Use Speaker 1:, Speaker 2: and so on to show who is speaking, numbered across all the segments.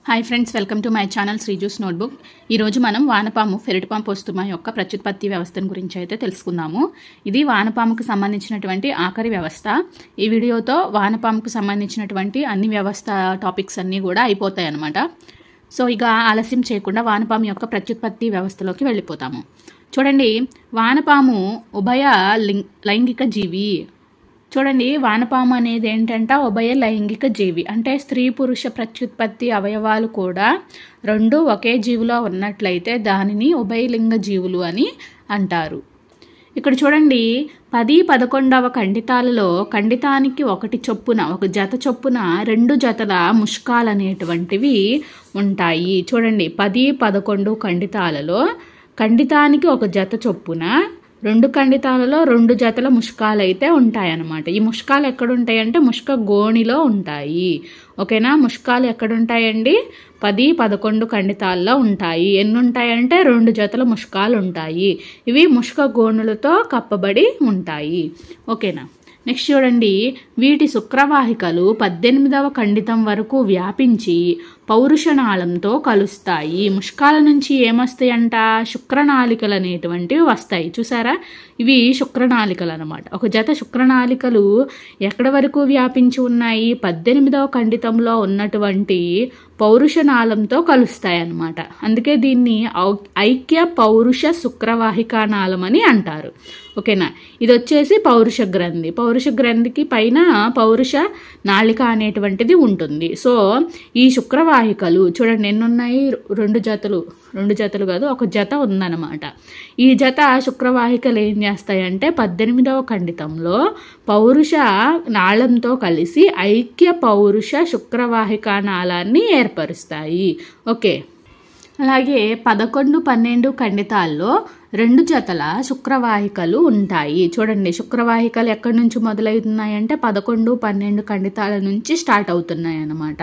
Speaker 1: Hi friends, welcome to my channel శ్రీజూస్ notebook. ఈరోజు మనం వానపాము ఫెరిటిపాంపోస్తుమా యొక్క ప్రత్యుత్పత్తి వ్యవస్థను గురించి అయితే తెలుసుకుందాము. ఇది వానపాముకు సంబంధించినటువంటి ఆఖరి వ్యవస్థ. ఈ వీడియోతో వానపాముకు సంబంధించినటువంటి అన్ని వ్యవస్థ టాపిక్స్ అన్నీ కూడా అయిపోతాయి అన్నమాట. సో ఇక ఆలస్యం చేయకుండా వానపాము యొక్క ప్రత్యుత్పత్తి వ్యవస్థలోకి వెళ్ళిపోతాము. చూడండి, వానపాము ఉభయ లైంగిక జీవి. చూడండి, వానపాము అనేది ఏంటంటే ఉభయ లైంగిక జీవి. అంటే స్త్రీ పురుష ప్రత్యుత్పత్తి అవయవాలు కూడా రెండు ఒకే జీవిలో ఉన్నట్లయితే దానిని ఉభయలింగ జీవులు అని అంటారు. ఇక్కడ చూడండి, 10-11వ ఖండితాలలో ఖండితానికి ఒకటి చొప్పున, ఒక జత చొప్పున 2 జతల ముష్కాలు అనేటువంటివి ఉంటాయి. చూడండి, 10-11 ఖండితాలలో ఖండితానికి ఒక జత చొప్పున 2 ఖండితాలలో 2 జతల ముష్కాలు అయితే ఉంటాయన్నమాట. ఈ ముష్కాలు ఎక్కడుంటాయంటే ముష్క గోణిలో ఉంటాయి. ఓకేనా? ముష్కాలు ఎక్కడుంటాయండి? 10-11 ఖండితాల్లో ఉంటాయి. ఎన్ని ఉంటాయంటే 2 జతల ముష్కాలు ఉంటాయి. ఇవి ముష్క గోణులతో కప్పబడి ఉంటాయి. ఓకేనా? నెక్స్ట్ చూడండి, వీటి శుక్రవాహికలు 18వ ఖండితం వరకు వ్యాపించి పౌరుషనాళంతో కలుస్తాయి. ముష్కాల నుంచి ఏమొస్తాయంట? శుక్రనాళికలు అనేటువంటివి వస్తాయి. చూసారా? ఇవి శుక్రనాళికలు అనమాట. ఒక జత శుక్రనాళికలు ఎక్కడి వరకు వ్యాపించి ఉన్నాయి? 18వ ఖండితంలో ఉన్నటువంటి పౌరుషనాళంతో కలుస్తాయి అన్నమాట. అందుకే దీన్ని ఐక్య పౌరుష శుక్రవాహికానాళం అని అంటారు. ఓకేనా? ఇది వచ్చేసి పౌరుష గ్రంథి. పౌరుష గ్రంథికి పైన పౌరుష నాళిక అనేటువంటిది ఉంటుంది. సో ఈ శుక్రవాహికలు చూడండి ఎన్ని ఉన్నాయి? 2 జతలు. 2 జతలు కాదు, ఒక జత ఉందన్నమాట. ఈ జత శుక్రవాహికలు ఏం చేస్తాయంటే 18వ ఖండితంలో పౌరుష నాళంతో కలిసి ఐక్య పౌరుష శుక్రవాహికా నాళాన్ని ఏర్పరుస్తాయి. ఓకే. అలాగే 11-12 ఖండితాల్లో 2 జతల శుక్రవాహికలు ఉంటాయి. చూడండి, శుక్రవాహికలు ఎక్కడి నుంచి మొదలవుతున్నాయంటే 11-12 ఖండితాల నుంచి స్టార్ట్ అవుతున్నాయి అన్నమాట.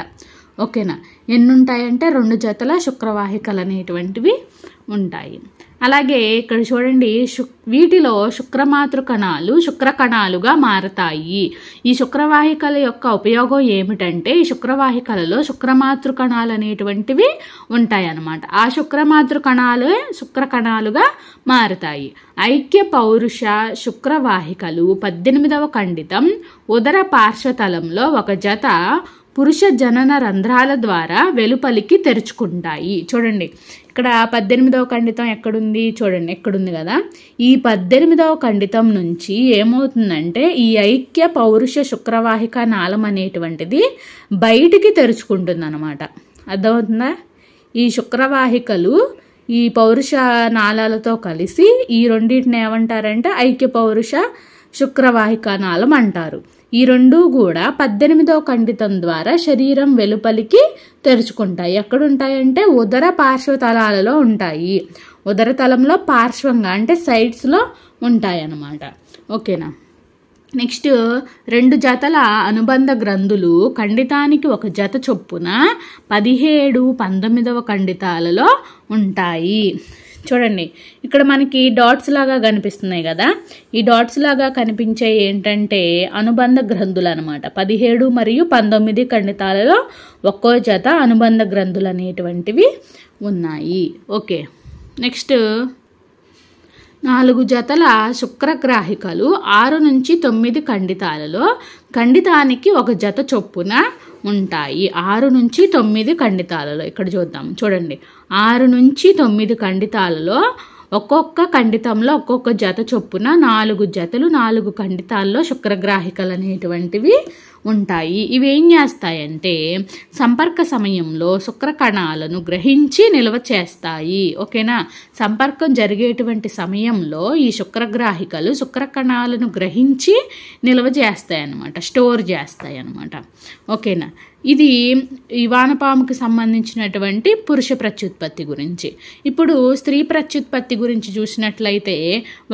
Speaker 1: ఓకేనా? ఎన్ని ఉంటాయంటే 2 జతల శుక్రవాహికలు అనేటువంటివి ఉంటాయి. అలాగే ఇక్కడ చూడండి, వీటిలో శుక్రమాతృ కణాలు శుక్రకణాలుగా మారతాయి. ఈ శుక్రవాహికల యొక్క ఉపయోగం ఏమిటంటే ఈ శుక్రవాహికలలో శుక్రమాతృ కణాలు అనేటువంటివి ఉంటాయన్నమాట. ఆ శుక్రమాతృ కణాలే శుక్రకణాలుగా మారుతాయి. ఐక్య పౌరుష శుక్రవాహికలు 18వ ఖండితం ఉదర పార్శ్వతలంలో ఒక జత పురుష జనన రంధ్రాల ద్వారా వెలుపలికి తెరుచుకుంటాయి. చూడండి, ఇక్కడ 18వ ఖండితం ఎక్కడుంది? చూడండి, ఎక్కడుంది కదా. ఈ 18వ ఖండితం నుంచి ఏమవుతుందంటే ఈ ఐక్య పౌరుష శుక్రవాహిక నాళం అనేటువంటిది బయటికి తెరుచుకుంటుంది అనమాట. అర్థమవుతుందా? ఈ శుక్రవాహికలు ఈ పౌరుష నాళాలతో కలిసి ఈ రెండింటిని ఏమంటారంటే ఐక్య పౌరుష శుక్రవాహిక నాళం అంటారు. ఈ రెండు కూడా 18వ ఖండితం ద్వారా శరీరం వెలుపలికి తెరుచుకుంటాయి. ఎక్కడుంటాయంటే ఉదర పార్శ్వతలాలలో ఉంటాయి. ఉదర తలంలో పార్శ్వంగా అంటే సైడ్స్లో ఉంటాయి అన్నమాట. ఓకేనా? నెక్స్ట్ 2 జతల అనుబంధ గ్రంథులు ఖండితానికి ఒక జత చొప్పున 17-19వ ఖండితాలలో ఉంటాయి. చూడండి, ఇక్కడ మనకి డాట్స్ లాగా కనిపిస్తున్నాయి కదా. ఈ డాట్స్ లాగా కనిపించే ఏంటంటే అనుబంధ గ్రంథులు అనమాట. 17 మరియు 19 ఖండితాలలో ఒక్కో జత అనుబంధ గ్రంథులు అనేటువంటివి ఉన్నాయి. ఓకే. నెక్స్ట్ 4 జతల శుక్రగ్రాహికలు 6-9 ఖండితాలలో ఖండితానికి ఒక జత చొప్పున ఉంటాయి. 6-9 ఖండితాలలో ఇక్కడ చూద్దాం. చూడండి, 6-9 ఖండితాలలో ఒక్కొక్క ఖండితంలో ఒక్కొక్క జత చొప్పున 4 జతలు 4 ఖండితాల్లో శుక్రగ్రాహికలు అనేటువంటివి ఉంటాయి. ఇవి ఏం చేస్తాయంటే సంపర్క సమయంలో శుక్రకణాలను గ్రహించి నిల్వ చేస్తాయి. ఓకేనా? సంపర్కం జరిగేటువంటి సమయంలో ఈ శుక్రగ్రాహికలు శుక్రకణాలను గ్రహించి నిల్వ చేస్తాయి అన్నమాట, స్టోర్ చేస్తాయి అన్నమాట. ఓకేనా? ఇది ఈ వానపాముకి సంబంధించినటువంటి పురుష ప్రత్యుత్పత్తి గురించి. ఇప్పుడు స్త్రీ ప్రత్యుత్పత్తి గురించి చూసినట్లయితే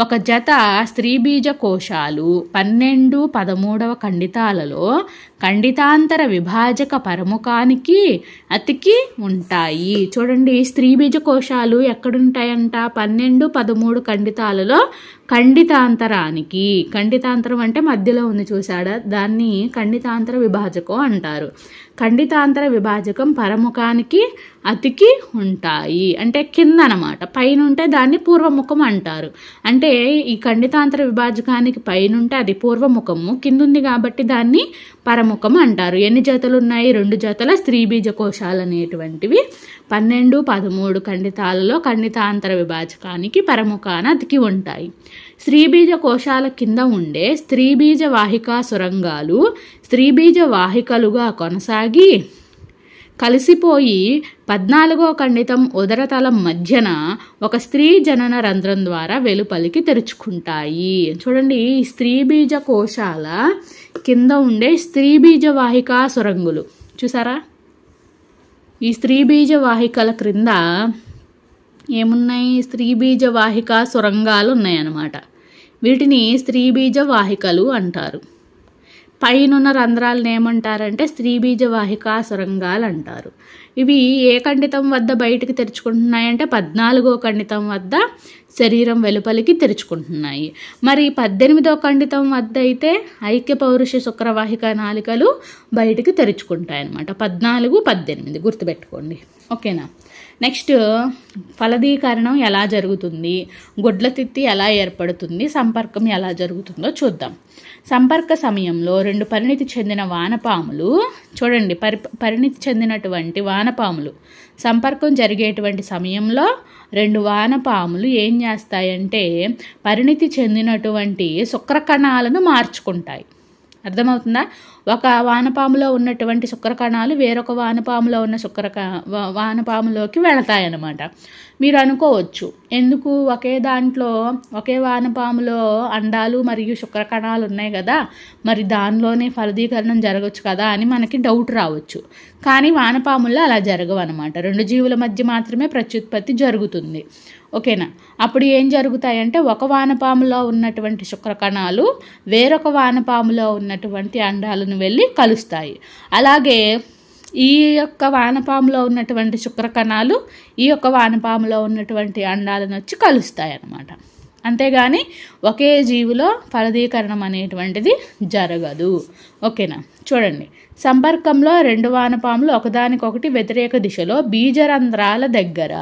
Speaker 1: ఒక జత స్త్రీ బీజ కోశాలు 12-13వ ఖండితాలలో ఖండితాంతర విభాజక పరముఖానికి అతికి ఉంటాయి. చూడండి, స్త్రీ బీజ కోశాలు ఎక్కడుంటాయంట? 12-13 ఖండితాలలో ఖండితాంతరానికి. ఖండితాంతరం అంటే మధ్యలో ఉంది చూసాడా, దాన్ని ఖండితాంతర విభాజకం అంటారు. ఖండితాంతర విభాజకం పరముఖానికి అతికి ఉంటాయి. అంటే కింద అనమాట, పైన ఉంటే దాన్ని పూర్వముఖం అంటారు. అంటే ఈ ఖండితాంతర విభాజకానికి పైన ఉంటే అది పూర్వముఖము, కింద ఉంది కాబట్టి దాన్ని పరముఖం అంటారు. ఎన్ని జతలు ఉన్నాయి? 2 జతల స్త్రీ బీజ కోశాలు అనేటువంటివి 12, 13 ఖండితాలలో ఖండితాంతర విభాజకానికి పరముఖాన అతికి ఉంటాయి. స్త్రీ బీజ కోశాల కింద ఉండే స్త్రీ బీజ వాహికా సొరంగాలు స్త్రీ బీజ వాహికలుగా కొనసాగి కలిసిపోయి 14వ ఖండితం ఉదరతలం మధ్యన ఒక స్త్రీ జనన రంధ్రం ద్వారా వెలుపలికి తెరుచుకుంటాయి. చూడండి, ఈ స్త్రీ బీజ కోశాల కింద ఉండే స్త్రీ బీజ వాహికా సొరంగులు చూసారా? ఈ స్త్రీ బీజ వాహికల క్రింద ఏమున్నాయి? స్త్రీ బీజ వాహికా సొరంగాలు ఉన్నాయన్నమాట. వీటిని స్త్రీ బీజ వాహికలు అంటారు. పైనున్న రంధ్రాలను ఏమంటారంటే స్త్రీ బీజ వాహికా సొరంగాలు అంటారు. ఇవి ఏ ఖండితం వద్ద బయటికి తెరుచుకుంటున్నాయంటే 14వ ఖండితం వద్ద శరీరం వెలుపలికి తెరుచుకుంటున్నాయి. మరి 18వ ఖండితం వద్ద అయితే ఐక్య పౌరుష శుక్రవాహిక నాళికలు బయటికి తెరుచుకుంటాయి అన్నమాట. 14, 18 గుర్తుపెట్టుకోండి. ఓకేనా? నెక్స్ట్, ఫలదీకరణం ఎలా జరుగుతుంది, గుడ్ల తిత్తి ఎలా ఏర్పడుతుంది, సంపర్కం ఎలా జరుగుతుందో చూద్దాం. సంపర్క సమయంలో 2 పరిణితి చెందిన వానపాములు చూడండి, పరిణితి చెందినటువంటి వానపాములు సంపర్కం జరిగేటువంటి సమయంలో 2 వానపాములు ఏం చేస్తాయంటే పరిణితి చెందినటువంటి శుక్రకణాలను మార్చుకుంటాయి. అర్థమవుతుందా? ఒక వానపాములో ఉన్నటువంటి శుక్రకణాలు వేరొక వానపాములో ఉన్న వానపాములోకి వెళతాయన్నమాట. మీరు అనుకోవచ్చు, ఎందుకు ఒకే దాంట్లో ఒకే వానపాములో అండాలు మరియు శుక్రకణాలు ఉన్నాయి కదా, మరి దానిలోనే ఫలదీకరణం జరగవచ్చు కదా అని మనకి డౌట్ రావచ్చు. కానీ వానపాముల్లో అలా జరగవు అనమాట. 2 జీవుల మధ్య మాత్రమే ప్రత్యుత్పత్తి జరుగుతుంది. ఓకేనా? అప్పుడు ఏం జరుగుతాయంటే ఒక వానపాములో ఉన్నటువంటి శుక్రకణాలు వేరొక వానపాములో ఉన్నటువంటి అండాలను వెళ్ళి కలుస్తాయి. అలాగే ఈ యొక్క వానపాములో ఉన్నటువంటి శుక్రకణాలు ఈ యొక్క వానపాములో ఉన్నటువంటి అండాలను వచ్చి కలుస్తాయి అన్నమాట. అంతేగాని ఒకే జీవిలో ఫలదీకరణం అనేటువంటిది జరగదు. ఓకేనా? చూడండి, సంపర్కంలో 2 వానపాములు ఒకదానికొకటి వ్యతిరేక దిశలో బీజరంధ్రాల దగ్గర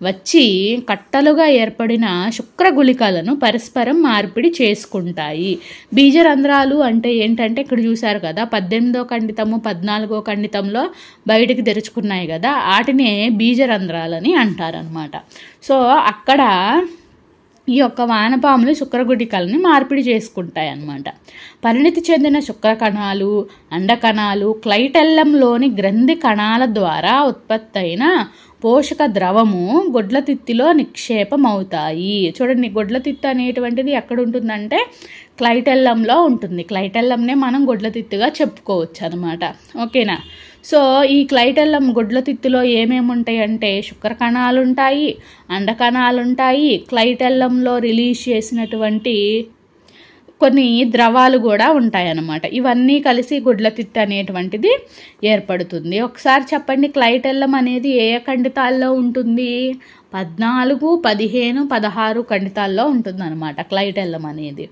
Speaker 1: వచ్చి కట్టలుగా ఏర్పడిన శుక్రగుళికలను పరస్పరం మార్పిడి చేసుకుంటాయి. బీజరంధ్రాలు అంటే ఏంటంటే ఇక్కడ చూశారు కదా, 18వ ఖండితము 14వ ఖండితంలో బయటికి తెరుచుకున్నాయి కదా, వాటినే బీజరంధ్రాలని అంటారనమాట. సో అక్కడ ఈ యొక్క వానపాములు శుక్రగుళికలని మార్పిడి చేసుకుంటాయి అన్నమాట. పరిణితి చెందిన శుక్రకణాలు అండకణాలు క్లైటెల్లంలోని గ్రంథి కణాల ద్వారా ఉత్పత్తి అయిన పోషక ద్రవము గొడ్ల తిత్తిలో నిక్షేపం అవుతాయి. చూడండి, గొడ్ల తిత్తి అనేటువంటిది ఎక్కడ ఉంటుందంటే క్లైటెల్లంలో ఉంటుంది. క్లైటెల్లంనే మనం గొడ్ల తిత్తిగా చెప్పుకోవచ్చు అనమాట. ఓకేనా? సో ఈ క్లైటెల్లం గుడ్ల తిత్తులో ఏమేమి ఉంటాయి అంటే శుక్రకణాలు ఉంటాయి, అండకణాలు ఉంటాయి, క్లైటెల్లంలో రిలీజ్ చేసినటువంటి కొన్ని ద్రవాలు కూడా ఉంటాయన్నమాట. ఇవన్నీ కలిసి గుడ్ల తిత్తి అనేటువంటిది ఏర్పడుతుంది. ఒకసారి చెప్పండి, క్లైటెల్లం అనేది ఏ ఖండితాల్లో ఉంటుంది? 14, 15, 16 ఖండితాల్లో ఉంటుందన్నమాట క్లైటెల్లం అనేది.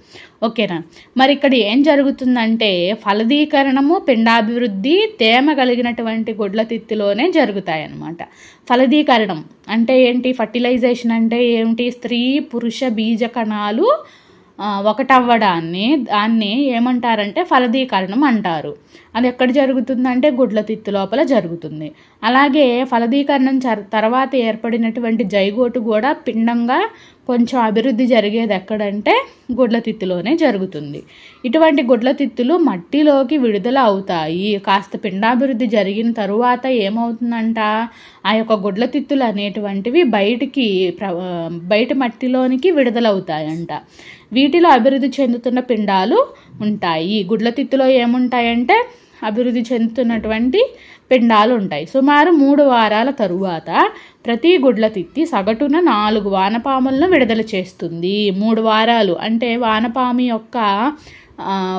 Speaker 1: ఓకేనా? మరి ఇక్కడ ఏం జరుగుతుందంటే ఫలదీకరణము పిండాభివృద్ధి తేమ కలిగినటువంటి గుడ్ల తిత్తిలోనే జరుగుతాయన్నమాట. ఫలదీకరణం అంటే ఏంటి? ఫర్టిలైజేషన్ అంటే ఏమిటి? స్త్రీ పురుష బీజ కణాలు దాన్ని ఏమంటారంటే ఫలదీకరణం అంటారు. అది ఎక్కడ జరుగుతుందంటే గుడ్ల తిత్తి లోపల జరుగుతుంది. అలాగే ఫలదీకరణం తర్వాత ఏర్పడినటువంటి జైగోటు కూడా పిండంగా కొంచెం అభివృద్ధి జరిగేది ఎక్కడంటే గుడ్ల తిత్తిలోనే జరుగుతుంది. ఇటువంటి గుడ్ల తిత్తులు మట్టిలోకి విడుదల అవుతాయి. కాస్త పిండాభివృద్ధి జరిగిన తరువాత ఏమవుతుందంట, ఆ యొక్క గుడ్ల తిత్తులు అనేటువంటివి బయట మట్టిలోనికి విడుదలవుతాయంట. వీటిలో అభివృద్ధి చెందుతున్న పిండాలు ఉంటాయి. గుడ్ల తిత్తులో ఏముంటాయంటే అభివృద్ధి చెందుతున్నటువంటి పిండాలు ఉంటాయి. సుమారు 3 వారాల తరువాత ప్రతి గుడ్ల తిత్తి సగటున 4 వానపాములను విడుదల చేస్తుంది. 3 వారాలు అంటే వానపాము యొక్క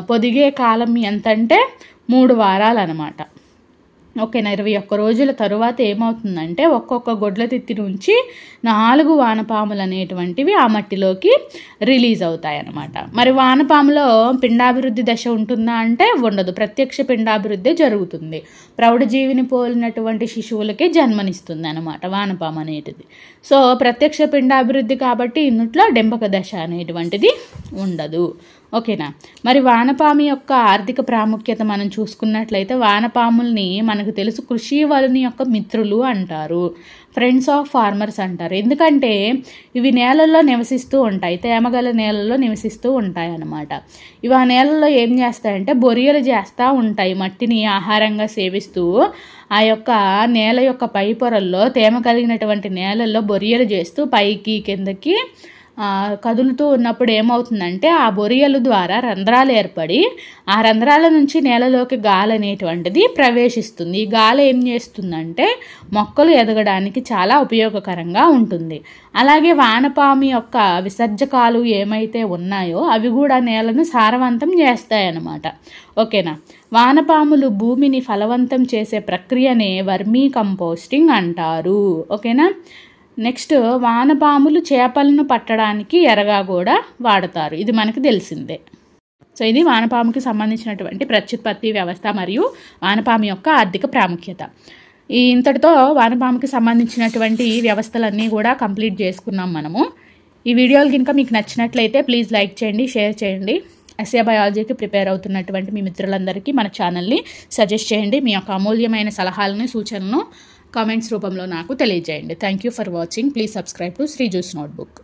Speaker 1: పొదిగే కాలం ఎంతంటే 3 వారాలు అన్నమాట. ఓకేనా. 21 రోజుల తరువాత ఏమవుతుందంటే ఒక్కొక్క గొడ్ల తిత్తి నుంచి 4 వానపాములు అనేటువంటివి ఆ మట్టిలోకి రిలీజ్ అవుతాయి అన్నమాట. మరి వానపాములో పిండాభివృద్ధి దశ ఉంటుందా అంటే ఉండదు. ప్రత్యక్ష పిండాభివృద్ధి జరుగుతుంది. ప్రౌఢజీవిని పోలినటువంటి శిశువులకే జన్మనిస్తుంది అన్నమాట వానపాము అనేటిది. సో ప్రత్యక్ష పిండాభివృద్ధి కాబట్టి ఇందులో డెంపక దశ అనేటువంటిది ఉండదు. ఓకేనా. మరి వానపాము యొక్క ఆర్థిక ప్రాముఖ్యత మనం చూసుకున్నట్లయితే వానపాముల్ని మనకు తెలుసు కృషివలుని యొక్క మిత్రులు అంటారు, ఫ్రెండ్స్ ఆఫ్ ఫార్మర్స్ అంటారు. ఎందుకంటే ఇవి నేలల్లో నివసిస్తూ ఉంటాయి, తేమగల నేలల్లో నివసిస్తూ ఉంటాయి అన్నమాట. ఇవి ఆ నేలల్లో ఏం చేస్తాయంటే బొరియలు చేస్తూ ఉంటాయి, మట్టిని ఆహారంగా సేవిస్తూ ఆ యొక్క నేల యొక్క పై పొరల్లో తేమ కలిగినటువంటి నేలల్లో బొరియలు చేస్తూ పైకి కిందకి కదులుతూ ఉన్నప్పుడు ఏమవుతుందంటే ఆ బొరియల ద్వారా రంధ్రాలు ఏర్పడి ఆ రంధ్రాల నుంచి నేలలోకి గాలి అనేటువంటిది ప్రవేశిస్తుంది. ఈ గాలి ఏం చేస్తుందంటే మొక్కలు ఎదగడానికి చాలా ఉపయోగకరంగా ఉంటుంది. అలాగే వానపాము యొక్క విసర్జకాలు ఏమైతే ఉన్నాయో అవి కూడా నేలను సారవంతం చేస్తాయన్నమాట. ఓకేనా. వానపాములు భూమిని ఫలవంతం చేసే ప్రక్రియనే వర్మీ కంపోస్టింగ్ అంటారు. ఓకేనా. నెక్స్ట్ వానపాములు చేపలను పట్టడానికి ఎరగా కూడా వాడతారు, ఇది మనకు తెలిసిందే. సో ఇది వానపాముకి సంబంధించినటువంటి ప్రత్యుత్పత్తి వ్యవస్థ మరియు వానపాము యొక్క ఆర్థిక ప్రాముఖ్యత. ఇంతటితో వానపాముకి సంబంధించినటువంటి వ్యవస్థలన్నీ కూడా కంప్లీట్ చేసుకున్నాం మనము. ఈ వీడియోలు కనుక మీకు నచ్చినట్లయితే ప్లీజ్ లైక్ చేయండి, షేర్ చేయండి. ఎస్ఏ బయాలజీకి ప్రిపేర్ అవుతున్నటువంటి మీ మిత్రులందరికీ మన ఛానల్ని సజెస్ట్ చేయండి. మీ యొక్క అమూల్యమైన సలహాలను సూచనలను కామెంట్స్ రూపంలో నాకు తెలియజేయండి. Thank you for watching. Please subscribe to Sri juice notebook.